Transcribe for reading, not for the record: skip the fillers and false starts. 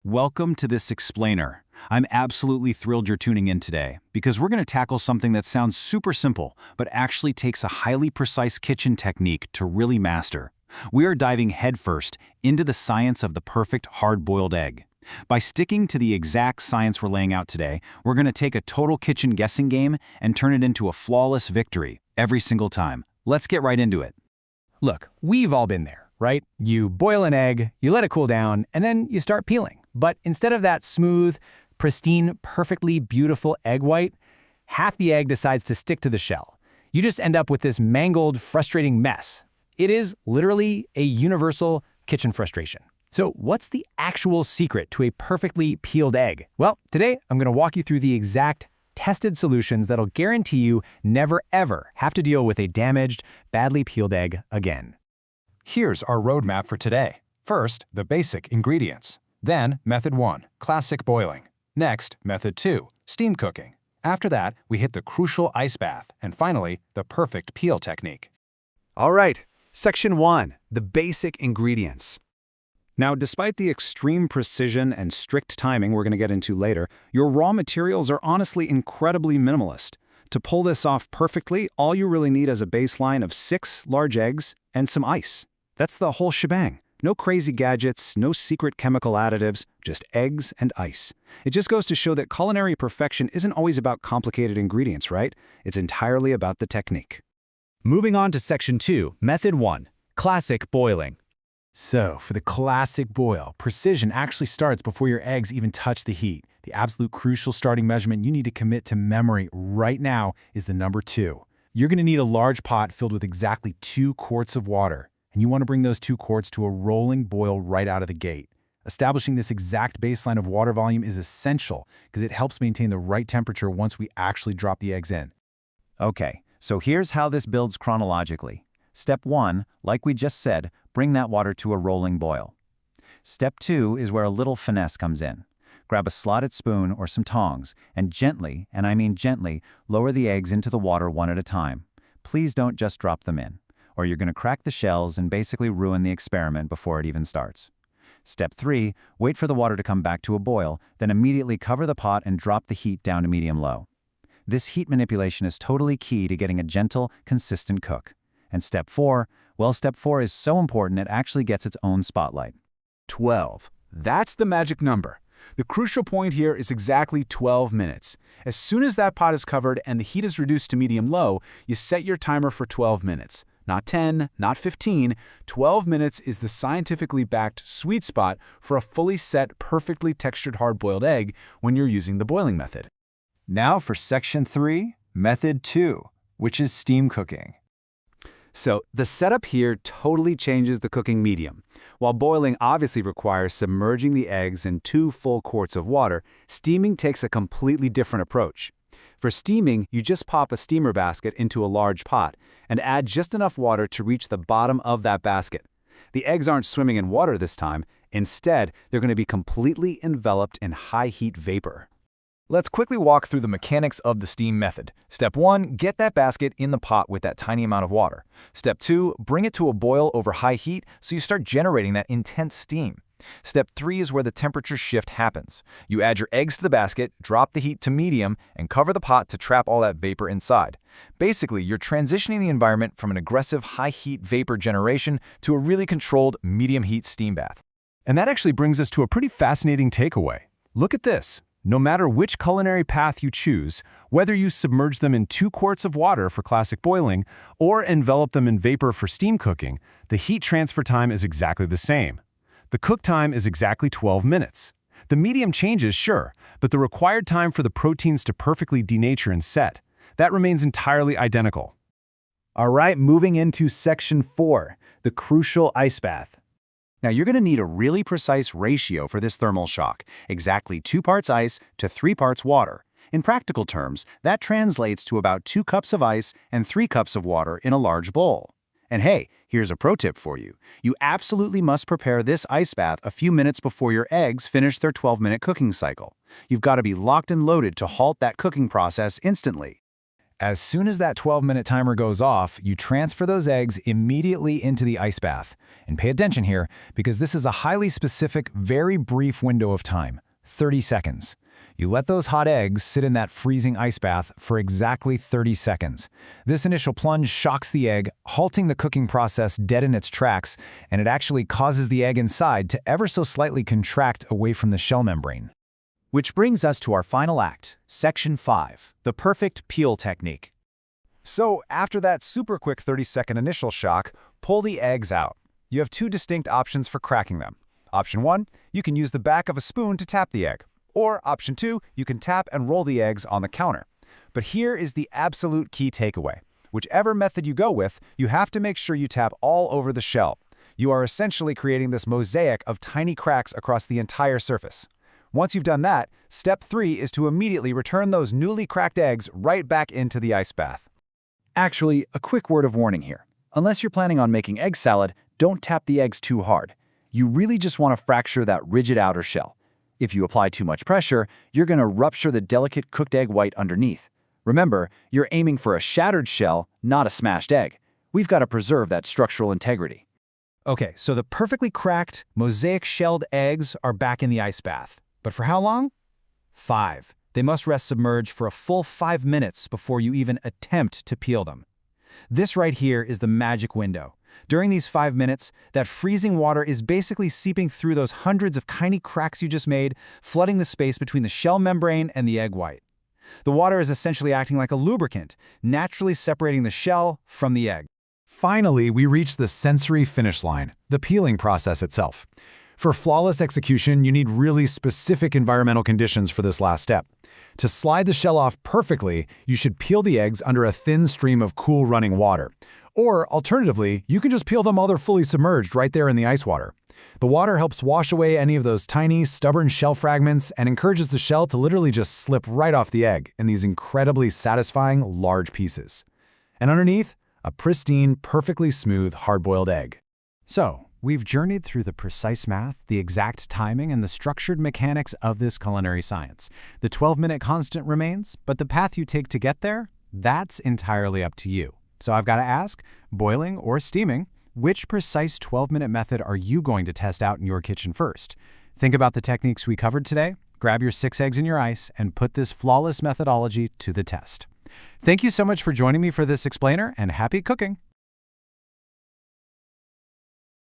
Welcome to this explainer. I'm absolutely thrilled you're tuning in today because we're going to tackle something that sounds super simple but actually takes a highly precise kitchen technique to really master. We are diving headfirst into the science of the perfect hard-boiled egg. By sticking to the exact science we're laying out today, we're going to take a total kitchen guessing game and turn it into a flawless victory every single time. Let's get right into it. Look, we've all been there, right? You boil an egg, you let it cool down, and then you start peeling. But instead of that smooth, pristine, perfectly beautiful egg white, half the egg decides to stick to the shell. You just end up with this mangled, frustrating mess. It is literally a universal kitchen frustration. So what's the actual secret to a perfectly peeled egg? Well, today I'm going to walk you through the exact tested solutions that'll guarantee you never ever have to deal with a damaged, badly peeled egg again. Here's our roadmap for today. First, the basic ingredients. Then, Method 1, classic boiling. Next, Method 2, steam cooking. After that, we hit the crucial ice bath. And finally, the perfect peel technique. All right, Section 1, the basic ingredients. Now, despite the extreme precision and strict timing we're going to get into later, your raw materials are honestly incredibly minimalist. To pull this off perfectly, all you really need is a baseline of 6 large eggs and some ice. That's the whole shebang. No crazy gadgets, no secret chemical additives, just eggs and ice. It just goes to show that culinary perfection isn't always about complicated ingredients, right? It's entirely about the technique. Moving on to Section 2, Method 1, classic boiling. So, for the classic boil, precision actually starts before your eggs even touch the heat. The absolute crucial starting measurement you need to commit to memory right now is the number 2. You're going to need a large pot filled with exactly 2 quarts of water, and you want to bring those 2 quarts to a rolling boil right out of the gate. Establishing this exact baseline of water volume is essential because it helps maintain the right temperature once we actually drop the eggs in. Okay, so here's how this builds chronologically. Step 1, like we just said, bring that water to a rolling boil. Step 2 is where a little finesse comes in. Grab a slotted spoon or some tongs and gently, and I mean gently, lower the eggs into the water one at a time. Please don't just drop them in, or you're going to crack the shells and basically ruin the experiment before it even starts. Step 3, wait for the water to come back to a boil, then immediately cover the pot and drop the heat down to medium-low. This heat manipulation is totally key to getting a gentle, consistent cook. And Step 4, well, Step 4 is so important it actually gets its own spotlight. 12. That's the magic number. The crucial point here is exactly 12 minutes. As soon as that pot is covered and the heat is reduced to medium-low, you set your timer for 12 minutes. Not 10, not 15. 12 minutes is the scientifically backed sweet spot for a fully set, perfectly textured hard-boiled egg when you're using the boiling method. Now for Section 3, Method 2, which is steam cooking. So the setup here totally changes the cooking medium. While boiling obviously requires submerging the eggs in 2 full quarts of water, steaming takes a completely different approach. For steaming, you just pop a steamer basket into a large pot and add just enough water to reach the bottom of that basket. The eggs aren't swimming in water this time. Instead, they're going to be completely enveloped in high-heat vapor. Let's quickly walk through the mechanics of the steam method. Step 1, get that basket in the pot with that tiny amount of water. Step 2, bring it to a boil over high heat so you start generating that intense steam. Step 3 is where the temperature shift happens. You add your eggs to the basket, drop the heat to medium, and cover the pot to trap all that vapor inside. Basically, you're transitioning the environment from an aggressive high-heat vapor generation to a really controlled medium-heat steam bath. And that actually brings us to a pretty fascinating takeaway. Look at this. No matter which culinary path you choose, whether you submerge them in 2 quarts of water for classic boiling or envelop them in vapor for steam cooking, the heat transfer time is exactly the same. The cook time is exactly 12 minutes. The medium changes, sure, but the required time for the proteins to perfectly denature and set, that remains entirely identical. All right, moving into Section 4, the crucial ice bath. Now, you're going to need a really precise ratio for this thermal shock, exactly 2 parts ice to 3 parts water. In practical terms, that translates to about 2 cups of ice and 3 cups of water in a large bowl. And hey, here's a pro tip for you. You absolutely must prepare this ice bath a few minutes before your eggs finish their 12-minute cooking cycle. You've got to be locked and loaded to halt that cooking process instantly. As soon as that 12-minute timer goes off, you transfer those eggs immediately into the ice bath. And pay attention here, because this is a highly specific, very brief window of time, 30 seconds. You let those hot eggs sit in that freezing ice bath for exactly 30 seconds. This initial plunge shocks the egg, halting the cooking process dead in its tracks, and it actually causes the egg inside to ever so slightly contract away from the shell membrane. Which brings us to our final act, Section 5, the perfect peel technique. So, after that super quick 30-second initial shock, pull the eggs out. You have two distinct options for cracking them. Option 1, you can use the back of a spoon to tap the egg. Or option 2, you can tap and roll the eggs on the counter. But here is the absolute key takeaway. Whichever method you go with, you have to make sure you tap all over the shell. You are essentially creating this mosaic of tiny cracks across the entire surface. Once you've done that, step 3 is to immediately return those newly cracked eggs right back into the ice bath. Actually, a quick word of warning here. Unless you're planning on making egg salad, don't tap the eggs too hard. You really just want to fracture that rigid outer shell. If you apply too much pressure, you're going to rupture the delicate cooked egg white underneath. Remember, you're aiming for a shattered shell, not a smashed egg. We've got to preserve that structural integrity. Okay, so the perfectly cracked, mosaic-shelled eggs are back in the ice bath. But for how long? 5. They must rest submerged for a full 5 minutes before you even attempt to peel them. This right here is the magic window. During these 5 minutes, that freezing water is basically seeping through those hundreds of tiny cracks you just made, flooding the space between the shell membrane and the egg white. The water is essentially acting like a lubricant, naturally separating the shell from the egg. Finally, we reach the sensory finish line, the peeling process itself. For flawless execution, you need really specific environmental conditions for this last step. To slide the shell off perfectly, you should peel the eggs under a thin stream of cool running water. Or, alternatively, you can just peel them while they're fully submerged right there in the ice water. The water helps wash away any of those tiny, stubborn shell fragments and encourages the shell to literally just slip right off the egg in these incredibly satisfying large pieces. And underneath, a pristine, perfectly smooth hard-boiled egg. So, we've journeyed through the precise math, the exact timing, and the structured mechanics of this culinary science. The 12-minute constant remains, but the path you take to get there, that's entirely up to you. So I've got to ask, boiling or steaming, which precise 12-minute method are you going to test out in your kitchen first? Think about the techniques we covered today, grab your 6 eggs in your ice, and put this flawless methodology to the test. Thank you so much for joining me for this explainer, and happy cooking!